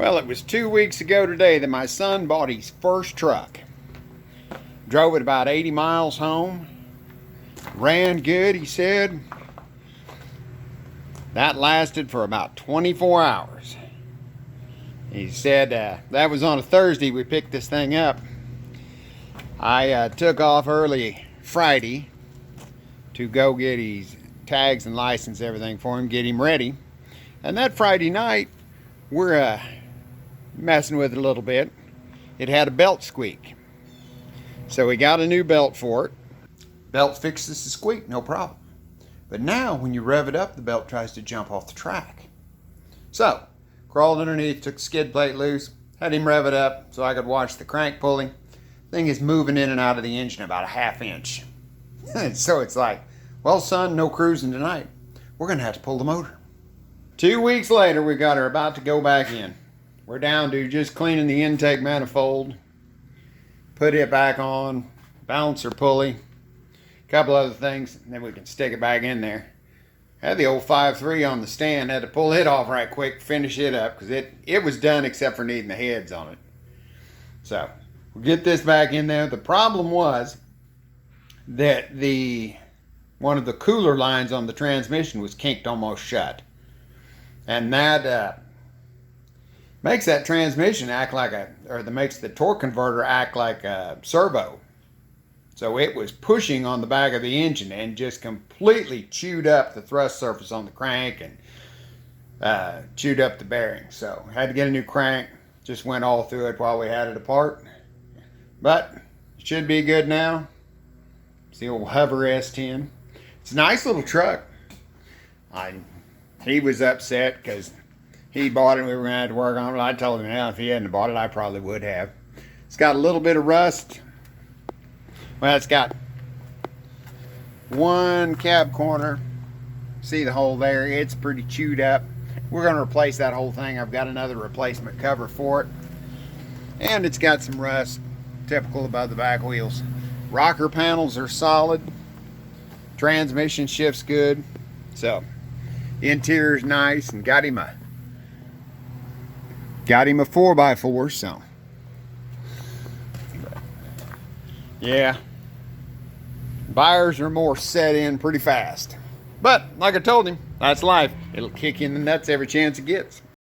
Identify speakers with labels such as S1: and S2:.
S1: Well, it was 2 weeks ago today that my son bought his first truck. Drove it about 80 miles home. Ran good, he said. That lasted for about 24 hours. He said that was on a Thursday we picked this thing up. I took off early Friday to go get his tags and license, everything for him, get him ready. And that Friday night, we're messing with it a little bit. It had a belt squeak. So we got a new belt for it. Belt fixes the squeak, no problem. But now when you rev it up, the belt tries to jump off the track. So, crawled underneath, took the skid plate loose, had him rev it up so I could watch the crank pulling. Thing is moving in and out of the engine about a ½ inch. So it's like, well son, no cruising tonight. We're gonna have to pull the motor. 2 weeks later, we got her about to go back in. We're down to just cleaning the intake manifold, put it back on, balancer pulley, a couple other things, and then we can stick it back in there. Had the old 5.3 on the stand, had to pull it off right quick, finish it up, because it was done except for needing the heads on it. So, we'll get this back in there. The problem was that one of the cooler lines on the transmission was kinked almost shut. And that makes that transmission act like makes the torque converter act like a servo. So it was pushing on the back of the engine and just completely chewed up the thrust surface on the crank and chewed up the bearing. So had to get a new crank. Just went all through it while we had it apart. But it should be good now. It's the old Hover S10. It's a nice little truck. He was upset because he bought it and we were going to have to work on it. I told him, now if he hadn't bought it, I probably would have. It's got a little bit of rust. Well, it's got one cab corner. See the hole there? It's pretty chewed up. We're going to replace that whole thing. I've got another replacement cover for it. And it's got some rust, typical above the back wheels. Rocker panels are solid. Transmission shifts good. So, interior's nice, and got him a 4x4, so. Yeah. Buyers are more set in pretty fast. But, like I told him, that's life. It'll kick you in the nuts every chance it gets.